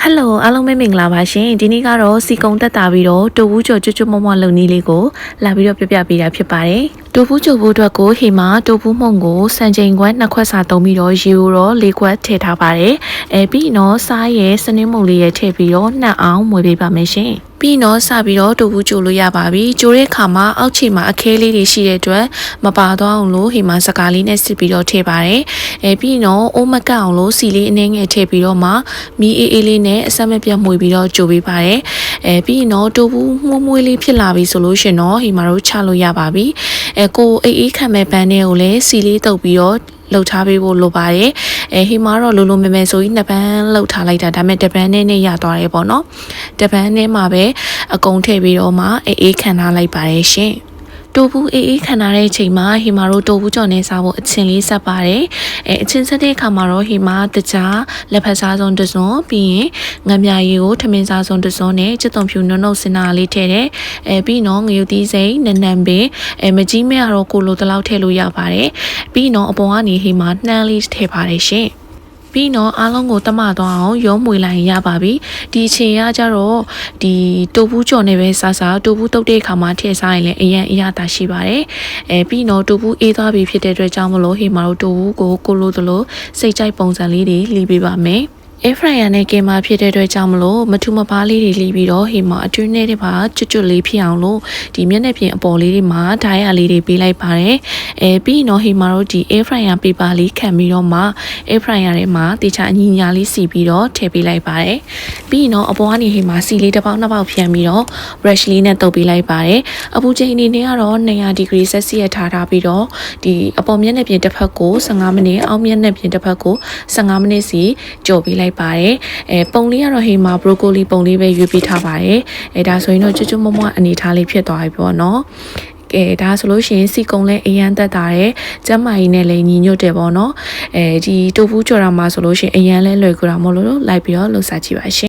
Hello အားလုံးပဲမင်္ဂလာပါရှင်ဒီနေ့ကတော့စီကုံတက်တာပြီးတော့တိုဘူးကျော်ကျွတ်ကျွတ်မွမွလုံနည်းလေးကိုလာပြီးတော့ပြပြပေးတာဖြစ်ပါတယ်တိုဘူးကျော်ဘူးအတွက်ကိုဟေမာတိုဘူးမှုန့်ကိုစံချိန်ခွက်2ခွက်စာသုံးပြီးတော့ရေကိုတော့4ခွက်ထည့်ထားပါတယ်ပြီးတော့စားရဲစနင်းမုံလေးရဲ့ထည့်ပြီးတော့နှံ့အောင်မွေပေးပါမယ်ရှင်ပြီးတော့စပြီးတော့တိုဘူးကြိုလို့ရပါပြီကြိုတဲ့ခါမှာအောက်ခြေမှာအခဲလေးတွေရှိတဲ့အတွက်မပါသွားအောင်လို့ဟိမှာစကားလေးနဲ့စစ်ပြီးတော့ထည့်ပါတယ်ပြီးတော့အိုးမကတ်အောင်လို့စီလေးအနှဲငယ်ထည့်ပြီးတော့မှမီအေးလေးနဲ့အဆက်မပြတ်မှွေပြီးတော့ကြိုပေးပါတယ်ပြီးတော့တိုဘူးမွေးလေးဖြစ်လာပြီဆိုလို့ရှင်တော့ဟိမှာတို့ချလို့ရပါပြီကိုအေးခံမဲ့ပန်းလေးကိုလည်းစီလေးတုပ်ပြီးတော့လှုပ်ထားပေးဖို့လိုပါတယ်ဟိမှာတော့လိုလိုမဲမဲဆိုကြီး2ပန်းလှုပ်ထားလိုက်တာဒါပေမဲ့1ပန်းနဲ့ရသွားတယ်ပေါ့နော်1ပန်းနဲ့မှပဲအကုန်ထည့်ပြီးတော့မှအေးခံထားလိုက်ပါတယ်ရှင်တိုဘူးအေးခံထားတဲ့အချိန်မှာဟိမာတို့တိုဘူးကြော်နဲ့စားဖို့အချင်းလေးဆက်ပါတယ်အချင်းဆက်တဲ့အခါမှာတော့ဟိမာတကြားလက်ဖက်စားစုံတစ်စုံပြီးရင်ငမြရီကိုထမင်းစားစုံတစ်စုံနဲ့ချစ်တုံဖြူနုံနုံစင်နာလေးထည့်တယ်ပြီးတော့ငရုတ်သီးစိမ့်နနံပင်မကြီးမဲကတော့ကိုလိုတလောက်ထည့်လို့ရပါတယ်ပြီးတော့အပေါ်ကနေဟိမာနှမ်းလေးထည့်ပါတယ်ရှင်ပြီးတော့အားလုံးကိုတမသွားအောင်ရုံးမွေလိုက်ရပါပြီဒီအချိန်ကကြတော့ဒီတိုဘူးကြော်နဲ့ပဲစားတိုဘူးတုတ်တဲ့အခါမှာထည့်စားရင်လည်းအရသာရှိပါတယ်ပြီးတော့တိုဘူးအေးသွားပြီဖြစ်တဲ့အတွက်ကြောင့်မလို့ဟိမာတို့တိုဘူးကိုလိုသလိုစိတ်ကြိုက်ပုံစံလေးတွေလှီးပေးပါမယ်အေဖရိုင်ယာနဲ့ကင်မာဖြစ်တဲ့အတွက်ကြောင့်မလို့မထူမပါလေးတွေလှီးပြီးတော့ဟိမာအတွင်းထဲတွေပါကျွတ်လေးဖြစ်အောင်လို့ဒီမျက်နှာပြင်အပေါ်လေးတွေမှာဓာတ်ရလေးတွေပေးလိုက်ပါတယ်ပြီးတော့ဟိမာတို့ဒီအေဖရိုင်ယာပေပါလေးခံပြီးတော့မှအေဖရိုင်ယာထဲမှာတေချာအညီညာလေးစီပြီးတော့ထည့်ပေးလိုက်ပါတယ်ပြီးတော့အပေါ်ကနေဟိမာစီလေးတစ်ပေါက်2ပေါက်ဖြန်းပြီးတော့ brush လေးနဲ့တုပ်ပေးလိုက်ပါတယ်အပူချိန်အနေနဲ့ကတော့200 degree celsius ထားပြီးတော့ဒီအပေါ်မျက်နှာပြင်တစ်ဖက်ကို15မိနစ်အောက်မျက်နှာပြင်တစ်ဖက်ကို15မိနစ်စီကြော်ပေးလိုက်ပါတယ်ပုံလေးကတော့ဟိမာ broccoli ပုံလေးပဲရွေးပေးထားပါတယ်ဒါဆိုရင်တော့ကျွတ်ကျွတ်မွမွအနေထားလေးဖြစ်သွားပြီပေါ့နော်ဒါဆိုလို့ရှိရင်စီကုံလည်းအရန်တက်တာတယ်ကျမကြီးနဲ့လည်းညီညွတ်တယ်ပေါ့နော်ဒီတိုဘူးကြော်တာမှာဆိုလို့ရှိရင်အရန်လည်းလွယ်ကူတာမဟုတ်လို့လိုက်ပြီးတော့လှုပ်ရှားကြည့်ပါရှင်